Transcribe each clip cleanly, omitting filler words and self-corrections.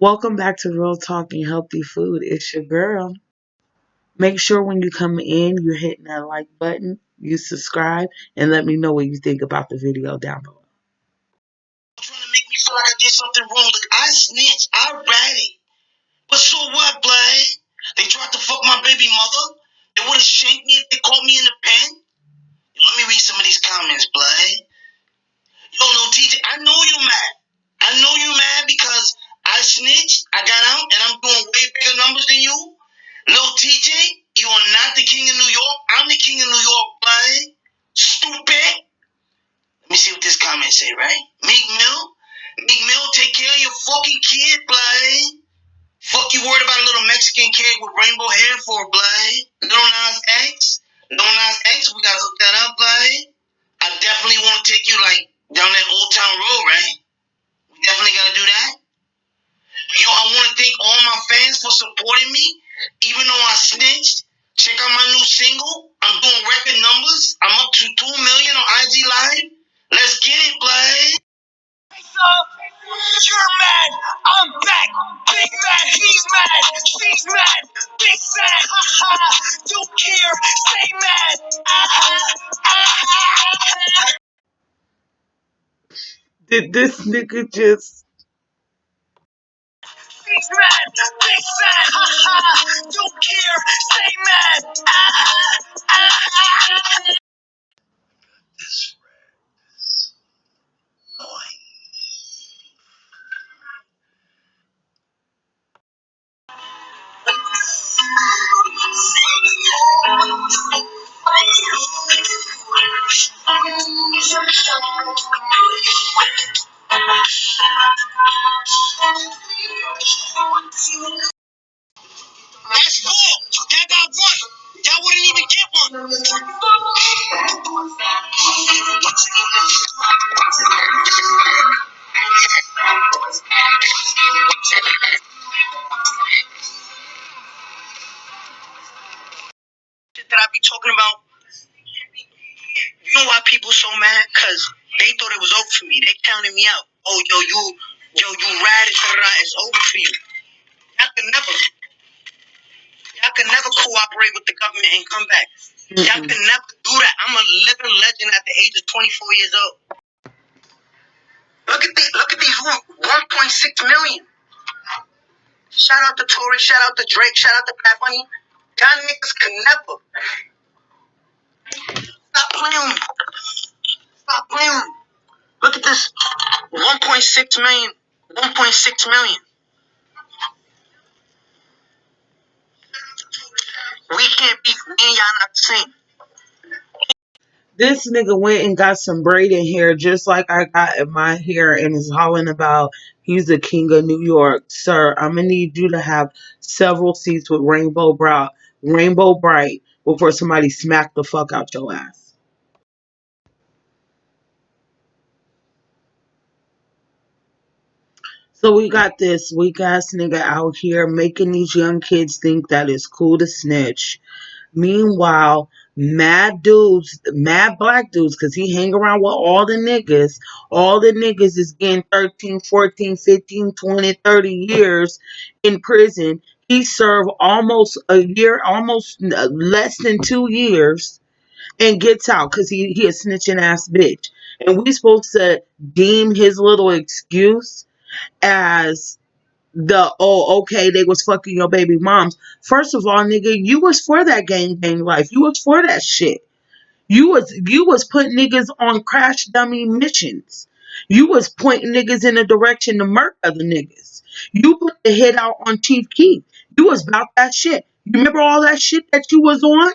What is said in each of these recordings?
Welcome back to Real Talking Healthy Food. It's your girl. Make sure when you come in, you're hitting that like button, you subscribe, and let me know what you think about the video down below. Trying to make me feel like I did something wrong. Look, I snitched. I ratted. But so what, blood? They tried to fuck my baby mother. They would have shanked me if they caught me in the pen. Let me read some of these comments, blood. Yo, Lil TJ, I know you mad. I know you mad because I snitched, I got out, and I'm doing way bigger numbers than you. Lil TJ, you are not the king of New York. I'm the king of New York, blood. Stupid. Let me see what this comment say, right? Meek Mill, take care of your fucking kid, blood. Fuck you worried about a little Mexican kid with rainbow hair for, blood. Lil Nas X, we gotta hook that up, blood. I definitely want to take you, like, down that Old Town Road, right? We definitely gotta do that. But yo, I want to thank all my fans for supporting me, even though I snitched. Check out my new single. I'm doing record numbers. I'm up to 2 million on IG Live. Let's get it, blood. You're mad, I'm back. Big mad, he's mad, she's mad. Big sad, haha. Don't care, stay mad. Did this nigga just... She's mad, big sad, haha. Don't care, stay mad. That's cool. That got one. That wouldn't even get one. Shit that I be talking about. You know why people so mad? Cause they thought it was over for me. They counted me out. Oh, you ratted, it's over for you. Y'all can never cooperate with the government and come back. Y'all can never do that. I'm a living legend at the age of 24 years old. Look at these 1.6 million. Shout out to Tory, shout out to Drake, shout out to Bad Bunny. Y'all niggas can never. Stop playing with me. Stop playing with me. Look at this. 1.6 million. 1.6 million. We can't be, me and y'all not the same. This nigga went and got some braided hair just like I got in my hair and is hollering about he's the king of New York. Sir, I'm going to need you to have several seats with rainbow bright before somebody smack the fuck out your ass. So we got this weak ass nigga out here making these young kids think that it's cool to snitch. Meanwhile, mad dudes, mad black dudes, because he hang around with all the niggas. All the niggas is getting 13, 14, 15, 20, 30 years in prison. He served almost a year, almost less than 2 years, and gets out because he a snitching ass bitch. And we supposed to deem his little excuse as okay, they was fucking your baby moms. First of all, nigga, you was for that gang life. You was for that shit. You was putting niggas on crash dummy missions. You was pointing niggas in the direction to murk other niggas. You put the hit out on Chief Keef. You was about that shit. You remember all that shit that you was on?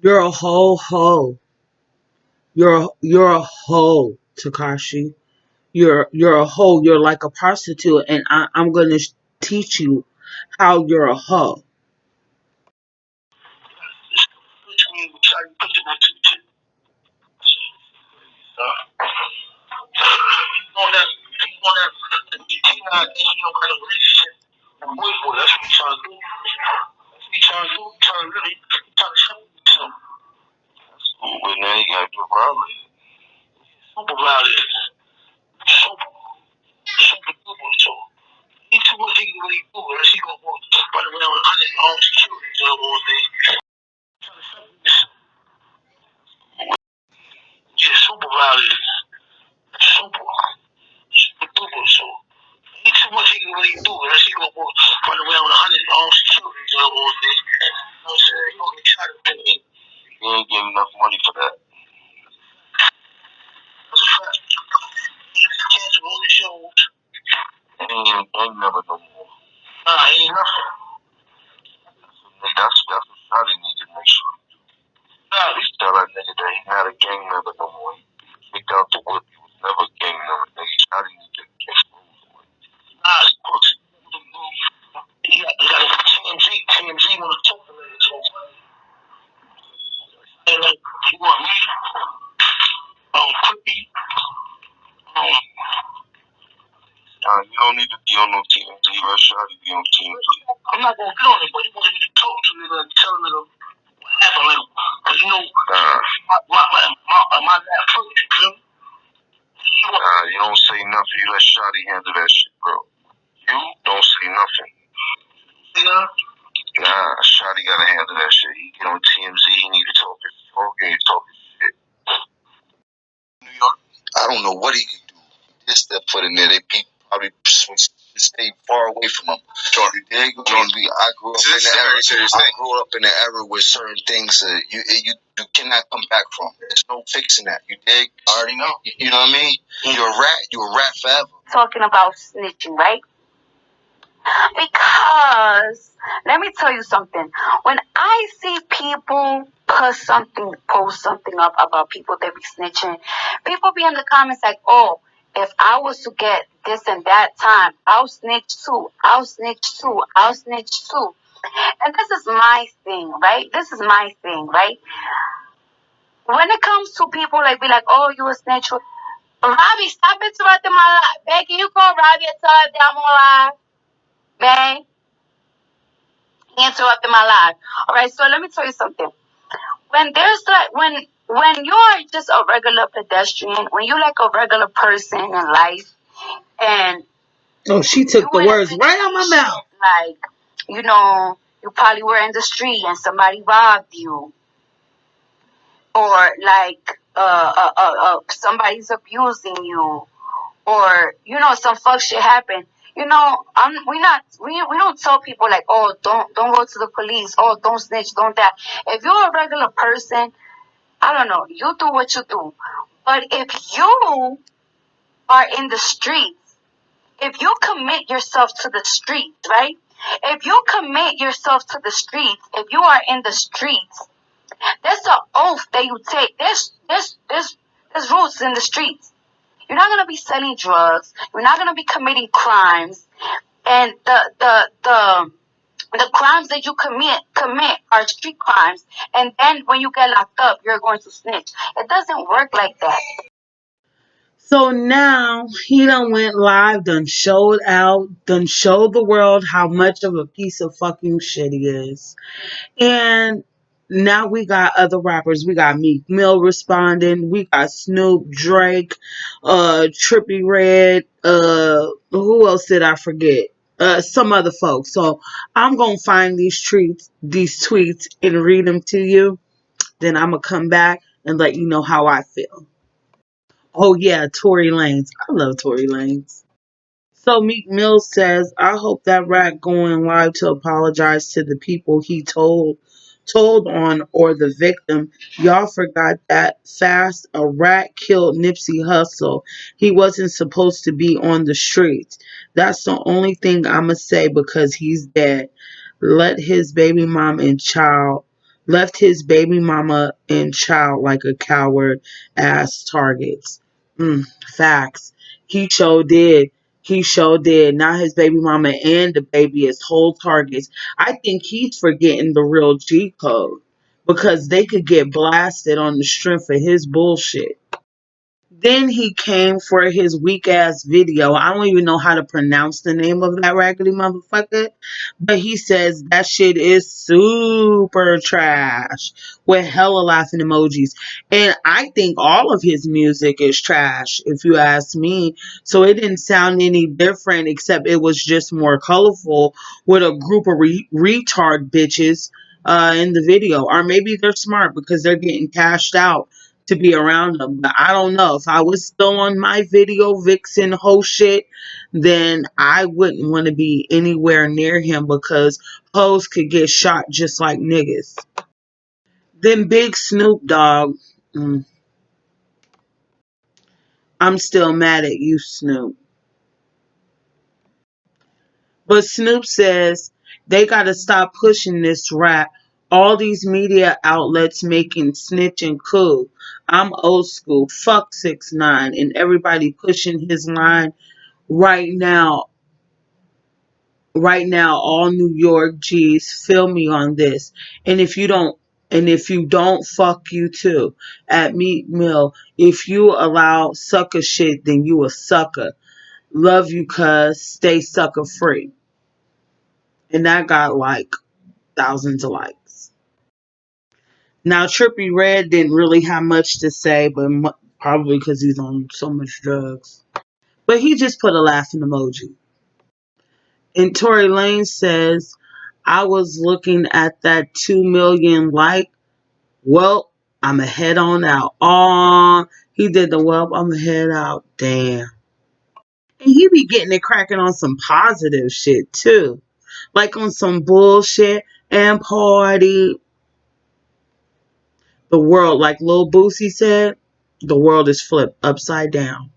You're a hoe. You're a hoe, Tekashi. You're a hoe. You're like a prostitute, and I'm gonna teach you how you're a hoe. trying to show me something. But now you gotta do violent. Super violent. Super, super duper. So he too much he can really do. Unless he gonna walk right around with armed security all day. Trying to show me something. Yeah, super violent. Super, super duper. So he too much he can really do. Unless he gonna walk right around with armed security all day. You know what I'm saying? He gonna get shot at me. You ain't getting enough money for that. That's a fact. He cancel all his shows. Ain't never no more. Nah, ain't nothing. That's what Shotty need to make sure he do. Nah, we tell that nigga that he not a gang member no more. He kicked out the whip. He was never a gang member. Nigga, Shotty need to expose him. Nah, it's books. He got a TMZ. TMZ want to talk to me. So, and like, he want me, Quippy, you don't need to be on no TMZ. Let Shotty be on TMZ. I'm not gonna get on it, but he wanted me to talk to me and tell me what happened. Like, cause you know, my last foot, you feel me? You don't say nothing. You let Shotty handle that shit, bro. You don't say nothing. You know? Nah, Shotty gotta handle that shit. He get on TMZ. He need to talk his talk. He ain't talking shit. New York. I don't know what he can do. This that put in there, they probably stay far away from him. Sure. You dig? I grew up in the era. I grew up in the era where certain things you cannot come back from. There's no fixing that. You dig? I already know. You know what I mean? You're a rat. You're a rat forever. Talking about snitching, right? Because let me tell you something. When I see people post something up about people that be snitching, people be in the comments like, "Oh, if I was to get this and that time, I'll snitch too. I'll snitch too. I'll snitch too." And this is my thing, right? This is my thing, right? When it comes to people like be like, "Oh, you a snitch." Robbie, stop interrupting my life. Becky, you call Robbie and tell her that I'm alive. Bang. He interrupted my life. All right, so let me tell you something. When there's like when you're just a regular pedestrian, when you're like a regular person in life, and oh, she took the words right out my mouth. Like, you probably were in the street and somebody robbed you, or like somebody's abusing you, or some fuck shit happened. We don't tell people like, oh, don't go to the police, oh, don't snitch, don't that. If you're a regular person, I don't know, you do what you do. But if you are in the streets, if you commit yourself to the streets, right? If you commit yourself to the streets, if you are in the streets, there's an oath that you take. There's rules in the streets. You're not gonna be selling drugs. You're not gonna be committing crimes, and the crimes that you commit are street crimes. And then when you get locked up, you're going to snitch. It doesn't work like that. So now he done went live, done showed out, done showed the world how much of a piece of fucking shit he is. And now we got other rappers. We got Meek Mill responding. We got Snoop, Drake, Trippie Redd. Who else did I forget? Some other folks. So I'm gonna find these tweets, and read them to you. Then I'm gonna come back and let you know how I feel. Oh yeah, Tory Lanez. I love Tory Lanez. So Meek Mill says, I hope that rat going live to apologize to the people he told on or the victim. Y'all forgot that fast. A rat killed Nipsey Hussle. He wasn't supposed to be on the streets. That's the only thing I'ma say because he's dead. Let his baby mom and child left his baby mama and child like a coward ass targets. Facts. He sure did. He sure did. Now his baby mama and the baby is whole targets. I think he's forgetting the real G code because they could get blasted on the strength of his bullshit. Then he came for his weak ass video. I don't even know how to pronounce the name of that raggedy motherfucker. But he says that shit is super trash with hella laughing emojis. And I think all of his music is trash, if you ask me. So it didn't sound any different, except it was just more colorful with a group of retard bitches in the video. Or maybe they're smart because they're getting cashed out to be around them. But I don't know. If I was still on my video vixen whole shit, then I wouldn't want to be anywhere near him because hoes could get shot just like niggas. Then Big Snoop Dogg. mm, I'm still mad at you, Snoop. But Snoop says they gotta stop pushing this rap. All these media outlets making snitch and cool. I'm old school. Fuck 6ix9ine and everybody pushing his line right now. Right now, all New York G's feel me on this. And if you don't, fuck you too. At MEEKMILL, if you allow sucker shit, then you a sucker. Love you, cuz stay sucker free. And that got like thousands of likes. Now, Trippy Red didn't really have much to say, but probably because he's on so much drugs. But he just put a laughing emoji. And Tory Lane says, I was looking at that 2 million like, well, I'ma head on out. Aw, he did the well, I'ma head out. Damn. And he be getting it cracking on some positive shit too. Like on some bullshit and party. The world, like Lil Boosie said, the world is flipped upside down.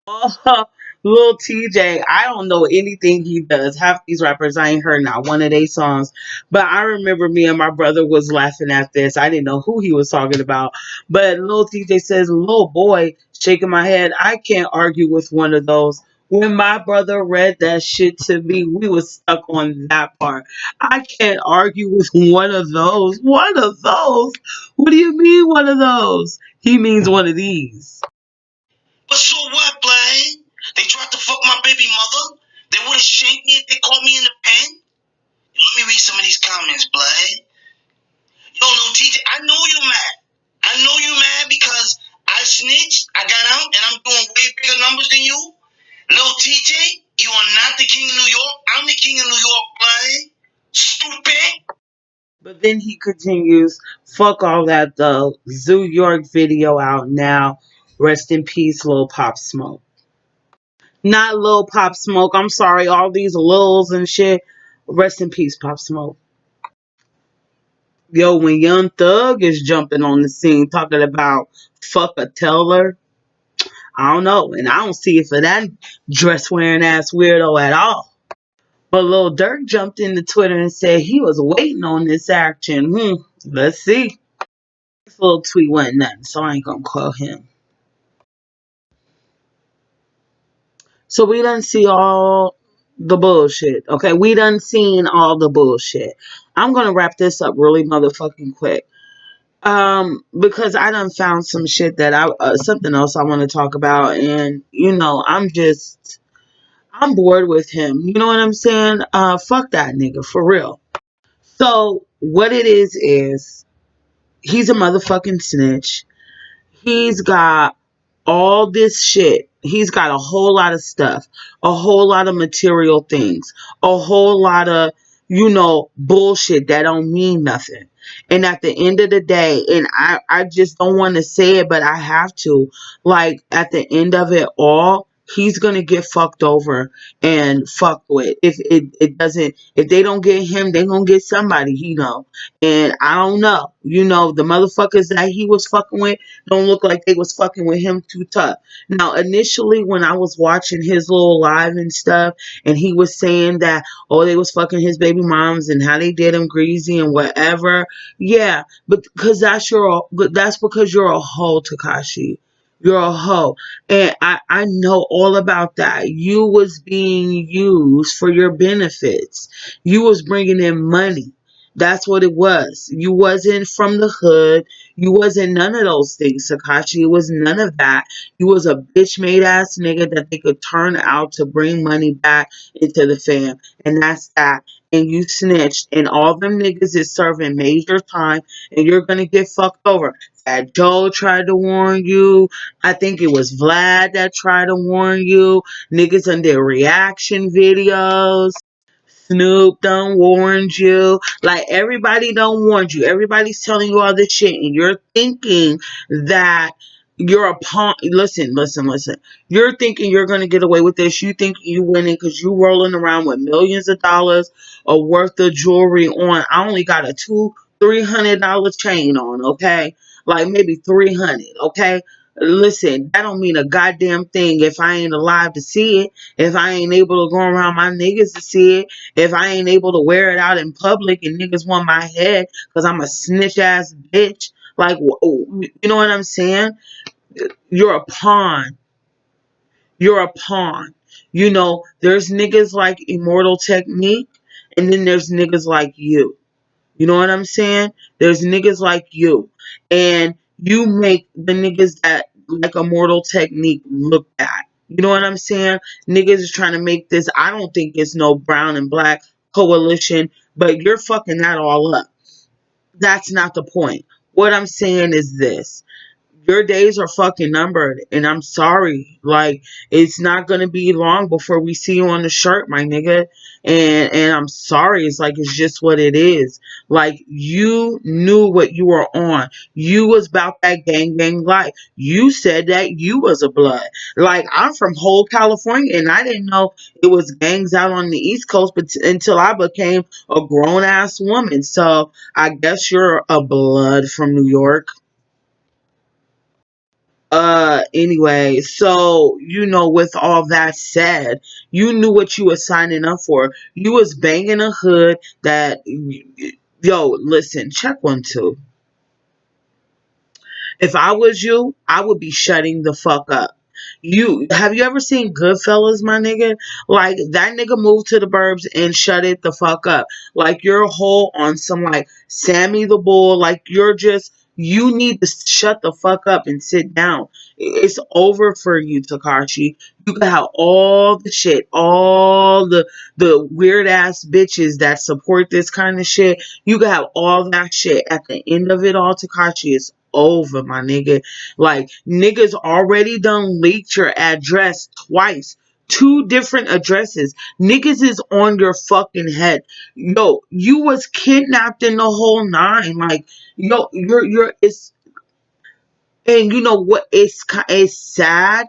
Oh, Lil TJ, I don't know anything he does. Half these rappers, I ain't heard not one of their songs. But I remember me and my brother was laughing at this. I didn't know who he was talking about. But Lil TJ says, little boy, shaking my head, I can't argue with one of those. When my brother read that shit to me, we was stuck on that part. I can't argue with one of those. One of those? What do you mean one of those? He means one of these. But so what, Blade? They tried to fuck my baby mother. They would have shanked me if they caught me in the pen. Let me read some of these comments, Blade. Yo, Lil TJ, I know you mad. I know you mad because I snitched, I got out, and I'm doing way bigger numbers than you. Lil TJ, you are not the king of New York. I'm the king of New York, Blade. Stupid. But then he continues, fuck all that though. Zoo York video out now. Rest in peace, Lil Pop Smoke. Not Lil Pop Smoke. I'm sorry, all these Lils and shit. Rest in peace, Pop Smoke. Yo, when Young Thug is jumping on the scene talking about fuck a teller, I don't know. And I don't see it for that dress wearing ass weirdo at all. But Lil Durk jumped into Twitter and said he was waiting on this action. Let's see. This little tweet wasn't nothing, so I ain't gonna call him. So we done see all the bullshit. Okay, we done seen all the bullshit. I'm gonna wrap this up really motherfucking quick. Because I done found some shit that something else I want to talk about, and I'm bored with him. You know what I'm saying? Fuck that nigga for real. So what it is he's a motherfucking snitch. He's got all this shit. He's got a whole lot of stuff, a whole lot of material things, a whole lot of, bullshit that don't mean nothing. And at the end of the day, and I just don't want to say it, but I have to, like, at the end of it all, he's going to get fucked over and fucked with. If it doesn't, if they don't get him, they going to get somebody, And I don't know. The motherfuckers that he was fucking with don't look like they was fucking with him too tough. Now, initially, when I was watching his little live and stuff, and he was saying that, oh, they was fucking his baby moms and how they did him greasy and whatever. Yeah, but that's because you're a hoe, Tekashi. You're a hoe. And I know all about that. You was being used for your benefits. You was bringing in money. That's what it was. You wasn't from the hood. You wasn't none of those things, Tekashi. It was none of that. You was a bitch made ass nigga that they could turn out to bring money back into the fam. And that's that. And you snitched. And all them niggas is serving major time. And you're gonna get fucked over. That Joe tried to warn you. I think it was Vlad that tried to warn you. Niggas on their reaction videos. Snoop done warned you. Like, everybody done warned you. Everybody's telling you all this shit, and you're thinking that you're a pawn. Listen. You're thinking you're gonna get away with this. You think you winning because you rolling around with millions of dollars of worth of jewelry on. I only got a $300 chain on. Okay, like maybe 300. Okay. Listen, that don't mean a goddamn thing if I ain't alive to see it. If I ain't able to go around my niggas to see it, if I ain't able to wear it out in public and niggas want my head because I'm a snitch ass bitch, like, you know what I'm saying? You're a pawn. You're a pawn. You know, there's niggas like Immortal Technique, and then there's niggas like you. You know what I'm saying? There's niggas like you. And you make the niggas that like Immortal Technique look bad. You know what I'm saying? Niggas is trying to make this. I don't think it's no brown and black coalition, but you're fucking that all up. That's not the point. What I'm saying is this: your days are fucking numbered, and I'm sorry. Like, it's not gonna be long before we see you on the shirt, my nigga. And I'm sorry. It's like, it's just what it is. Like, you knew what you were on. You was about that gang life. You said that you was a blood. Like, I'm from whole California, and I didn't know it was gangs out on the East Coast, but until I became a grown ass woman. So I guess you're a blood from New York. Anyway, so, with all that said, you knew what you were signing up for. You was banging a hood that, yo, listen, check 1 2. If I was you, I would be shutting the fuck up. Have you ever seen Goodfellas, my nigga? Like, that nigga moved to the burbs and shut it the fuck up. Like, you're whole on some, like, Sammy the Bull. Like, you need to shut the fuck up and sit down. It's over for you, Tekashi. You can have all the shit, all the weird ass bitches that support this kind of shit. You can have all that shit. At the end of it all, Tekashi, is over, my nigga. Like, niggas already done leaked your address twice. 2 different addresses. Niggas is on your fucking head. Yo, you was kidnapped in the whole nine. Like, yo, it's, and you know what? It's sad.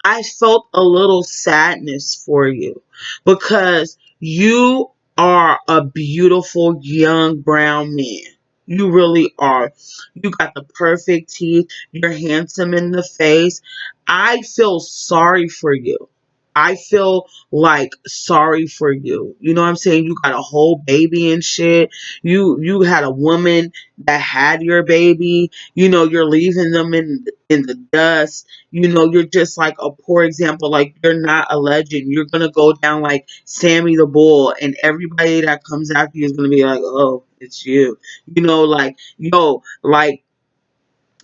I felt a little sadness for you because you are a beautiful young brown man. You really are. You got the perfect teeth. You're handsome in the face. I feel sorry for you. I feel like sorry for you. You know what I'm saying? You got a whole baby and shit. You had a woman that had your baby. You're leaving them in the dust. You're just like a poor example. Like, you're not a legend. You're gonna go down like Sammy the Bull, and everybody that comes after you is gonna be like, oh, it's you. Like, yo, like,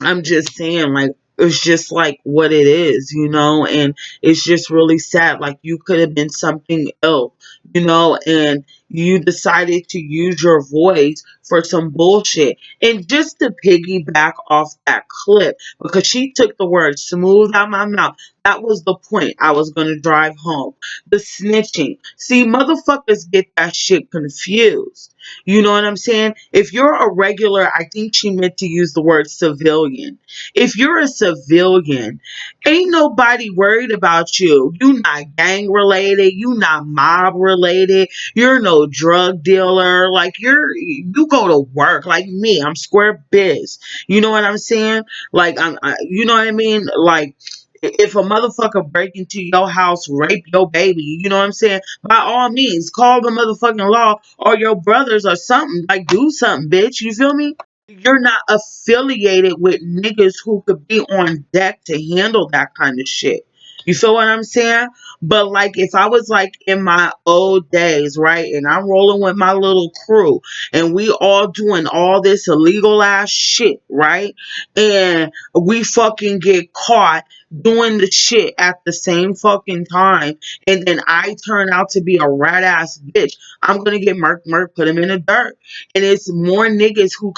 I'm just saying, like, it's just like what it is, and it's just really sad. Like, you could have been something else, and you decided to use your voice for some bullshit. And just to piggyback off that clip, because she took the word smooth out my mouth, that was the point I was going to drive home. The snitching. See, motherfuckers get that shit confused. You know what I'm saying? If you're a regular, I think she meant to use the word civilian. If you're a civilian, ain't nobody worried about you. You not gang related. You not mob related. You're no drug dealer. Like, you go to work like me. I'm square biz. You know what I'm saying? Like, you know what I mean? Like, if a motherfucker break into your house, rape your baby, you know what I'm saying? By all means, call the motherfucking law or your brothers or something. Like, do something, bitch. You feel me? You're not affiliated with niggas who could be on deck to handle that kind of shit. You feel what I'm saying? But like if I was like in my old days, right, and I'm rolling with my little crew and we all doing all this illegal ass shit, right? And we fucking get caught doing the shit at the same fucking time, and then I turn out to be a rat ass bitch, I'm gonna get murked, put him in the dirt. And it's more niggas who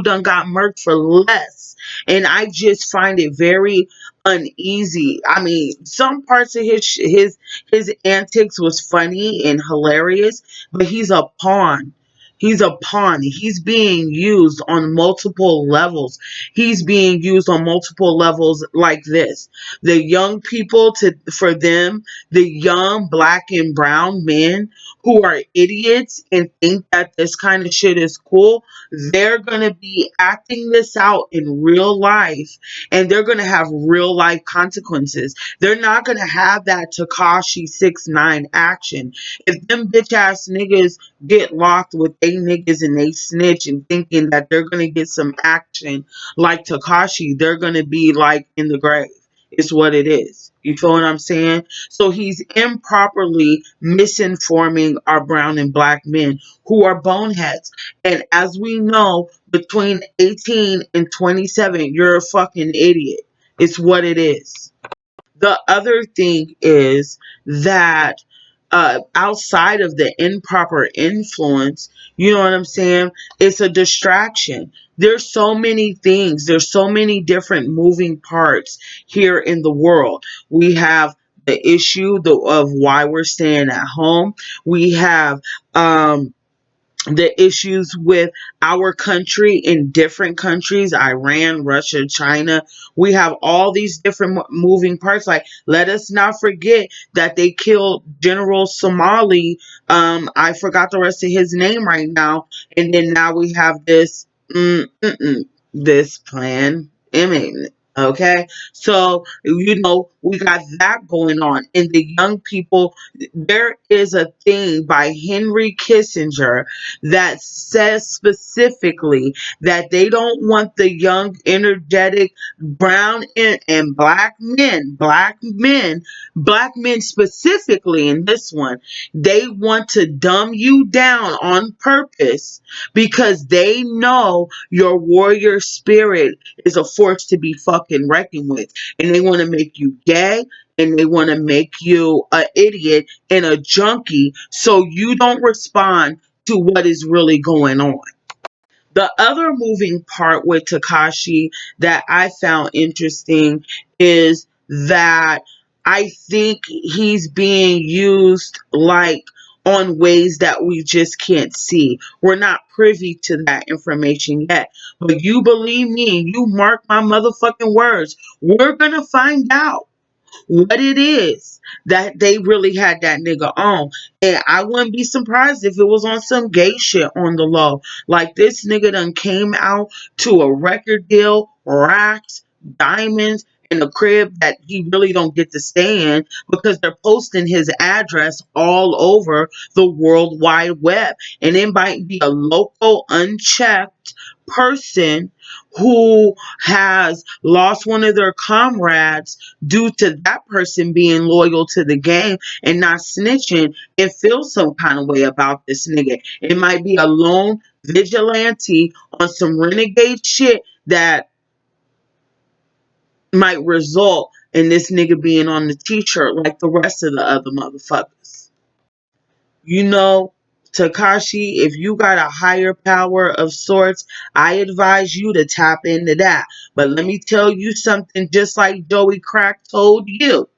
done got murked for less. And I just find it very uneasy. I mean, some parts of his antics was funny and hilarious, but he's a pawn. He's a pawn. He's being used on multiple levels. He's being used on multiple levels like this. The young people, for them, the young black and brown men who are idiots and think that this kind of shit is cool, they're going to be acting this out in real life, and they're going to have real life consequences. They're not going to have that Tekashi 6ix9ine action. If them bitch ass niggas get locked with they niggas and they snitch and thinking that they're going to get some action like Tekashi, they're going to be like in the grave. It's what it is. You feel what I'm saying? So he's improperly misinforming our brown and black men who are boneheads. And as we know, between 18 and 27, you're a fucking idiot. It's what it is. The other thing is that outside of the improper influence, you know what I'm saying? It's a distraction. There's so many things. There's so many different moving parts here in the world. We have the issue of why we're staying at home. We have the issues with our country in different countries, Iran, Russia, China. We have all these different moving parts. Like, let us not forget that they killed General Somali. I forgot the rest of his name right now. And then now we have this plan M. Okay, so we got that going on. And the young people, there is a thing by Henry Kissinger that says specifically that they don't want the young, energetic brown and black men specifically in this one. They want to dumb you down on purpose because they know your warrior spirit is a force to be fucking reckoned with. And they want to make you gay, and they want to make you an idiot and a junkie so you don't respond to what is really going on. The other moving part with Tekashi that I found interesting is that I think he's being used like on ways that we just can't see. We're not privy to that information yet. But you believe me, you mark my motherfucking words, we're going to find out what it is that they really had that nigga on. And I wouldn't be surprised if it was on some gay shit on the low. Like, this nigga done came out to a record deal, racks, diamonds, in a crib that he really don't get to stay in because they're posting his address all over the World Wide Web. And it might be a local, unchecked person who has lost one of their comrades due to that person being loyal to the game and not snitching and feel some kind of way about this nigga. It might be a lone vigilante on some renegade shit that might result in this nigga being on the t-shirt like the rest of the other motherfuckers. You know, Tekashi, if you got a higher power of sorts, I advise you to tap into that. But let me tell you something, just like Joey Crack told you.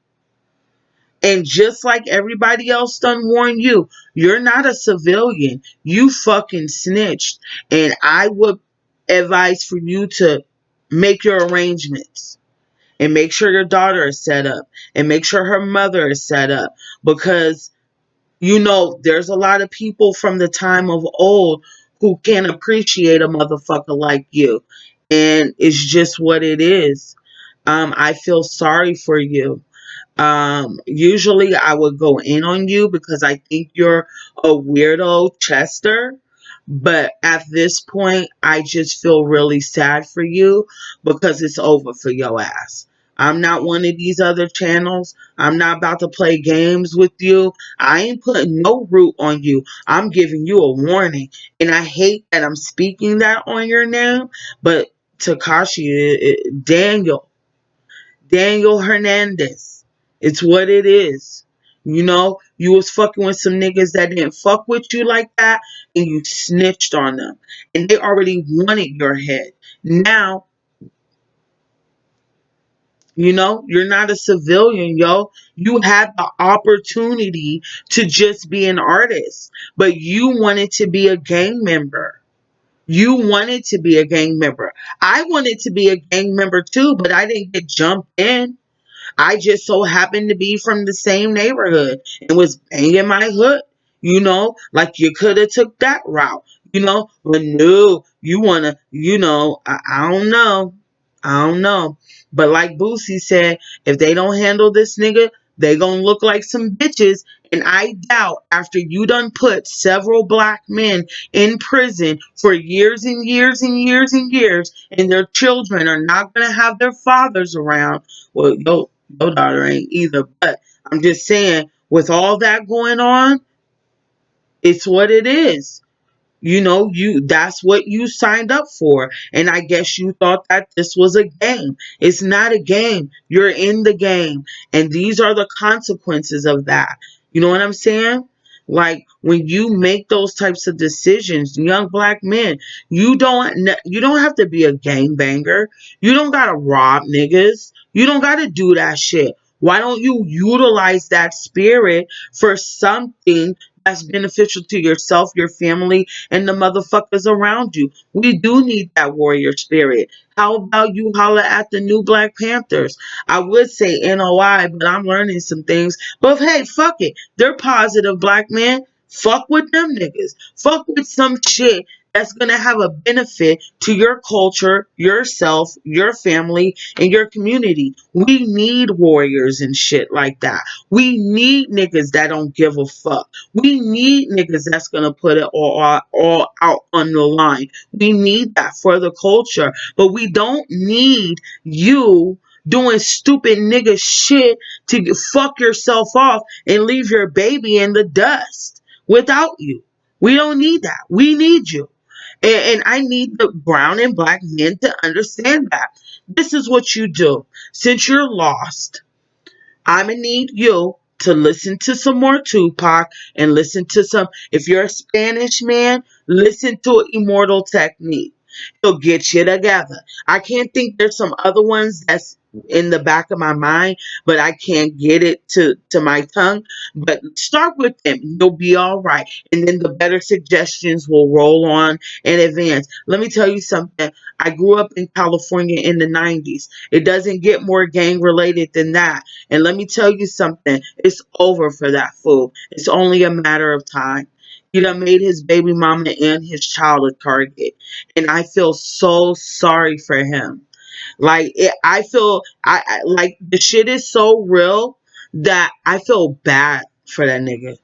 And just like everybody else done warned you, you're not a civilian. You fucking snitched. And I would advise for you to make your arrangements and make sure your daughter is set up and make sure her mother is set up, because there's a lot of people from the time of old who can appreciate a motherfucker like you. And it's just what it is. I feel sorry for you. Usually I would go in on you because I think you're a weirdo Chester. But at this point, I just feel really sad for you because it's over for your ass. I'm not one of these other channels. I'm not about to play games with you. I ain't putting no root on you. I'm giving you a warning. And I hate that I'm speaking that on your name, but Tekashi, Daniel Hernandez. It's what it is. You know, you was fucking with some niggas that didn't fuck with you like that, and you snitched on them. And they already wanted your head. Now, you know, you're not a civilian, yo. You had the opportunity to just be an artist, but you wanted to be a gang member. You wanted to be a gang member. I wanted to be a gang member too, but I didn't get jumped in. I just so happened to be from the same neighborhood and was banging my hood. You know, like you could have took that route. You know, but no, you wanna. You know, I don't know. I don't know. But like Boosie said, if they don't handle this nigga, they gonna look like some bitches. And I doubt after you done put several black men in prison for years and years and years and years, and their children are not gonna have their fathers around. Well, your daughter ain't either. But I'm just saying, with all that going on, it's what it is. You know, that's what you signed up for. And I guess you thought that this was a game. It's not a game. You're in the game. And these are the consequences of that. You know what I'm saying? Like when you make those types of decisions, young black men, you don't have to be a gangbanger. You don't gotta rob niggas. You don't gotta do that shit. Why don't you utilize that spirit for something that's beneficial to yourself, your family, and the motherfuckers around you? We do need that warrior spirit. How about you holler at the new Black Panthers? I would say NOI, but I'm learning some things. But hey, fuck it. They're positive black men. Fuck with them niggas. Fuck with some shit that's gonna have a benefit to your culture, yourself, your family, and your community. We need warriors and shit like that. We need niggas that don't give a fuck. We need niggas that's gonna put it all out on the line. We need that for the culture, but we don't need you doing stupid nigga shit to fuck yourself off and leave your baby in the dust without you. We don't need that. We need you. And I need the brown and black men to understand that. This is what you do. Since you're lost, I'm gonna need you to listen to some more Tupac and listen to some. If you're a Spanish man, listen to Immortal Technique. It'll get you together. I can't think there's some other ones that's in the back of my mind, but I can't get it to my tongue. But start with them. You'll be all right. And then the better suggestions will roll on in advance. Let me tell you something. I grew up in California in the 90s. It doesn't get more gang related than that. And let me tell you something, it's over for that fool. It's only a matter of time. He done made his baby mama and his child a target. And I feel so sorry for him. Like I feel like the shit is so real that I feel bad for that nigga.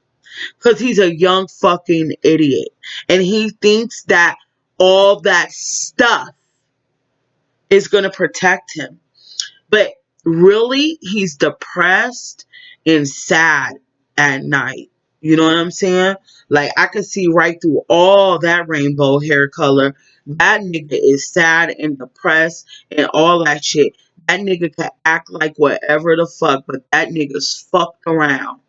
Cause he's a young fucking idiot. And he thinks that all that stuff is gonna protect him. But really, he's depressed and sad at night. You know what I'm saying? Like, I could see right through all that rainbow hair color. That nigga is sad and depressed and all that shit. That nigga could act like whatever the fuck, but that nigga's fucked around.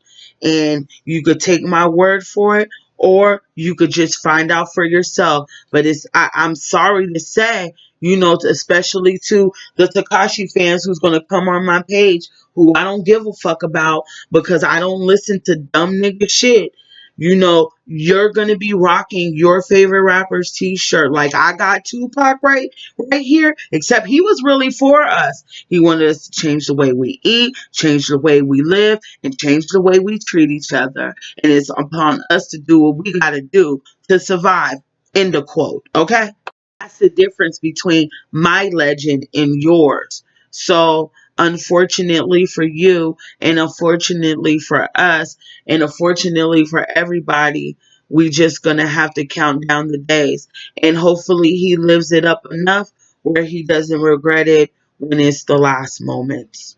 And you could take my word for it, or you could just find out for yourself. But I'm sorry to say, you know, especially to the Tekashi fans who's going to come on my page, who I don't give a fuck about because I don't listen to dumb nigga shit. You know, you're going to be rocking your favorite rapper's t-shirt. Like I got Tupac right here, except he was really for us. He wanted us to change the way we eat, change the way we live, and change the way we treat each other. And it's upon us to do what we got to do to survive. End of quote. Okay? That's the difference between my legend and yours. So, unfortunately for you, and unfortunately for us, and unfortunately for everybody, we just gonna have to count down the days. And hopefully he lives it up enough where he doesn't regret it when it's the last moments.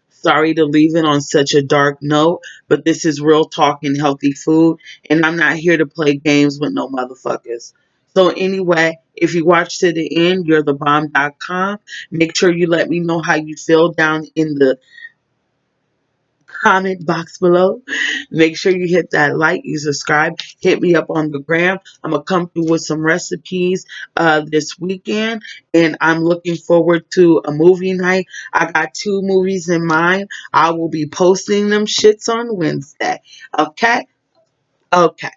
Sorry to leave it on such a dark note, but this is real talk and healthy food, and I'm not here to play games with no motherfuckers. So anyway, if you watch to the end, you're the bomb.com. Make sure you let me know how you feel down in the comment box below. Make sure you hit that like, you subscribe, hit me up on the gram. I'm gonna come through with some recipes this weekend, and I'm looking forward to a movie night. I got 2 movies in mind. I will be posting them shits on Wednesday. Okay? Okay.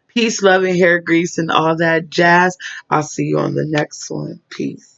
Peace, love, and hair grease and all that jazz. I'll see you on the next one. Peace.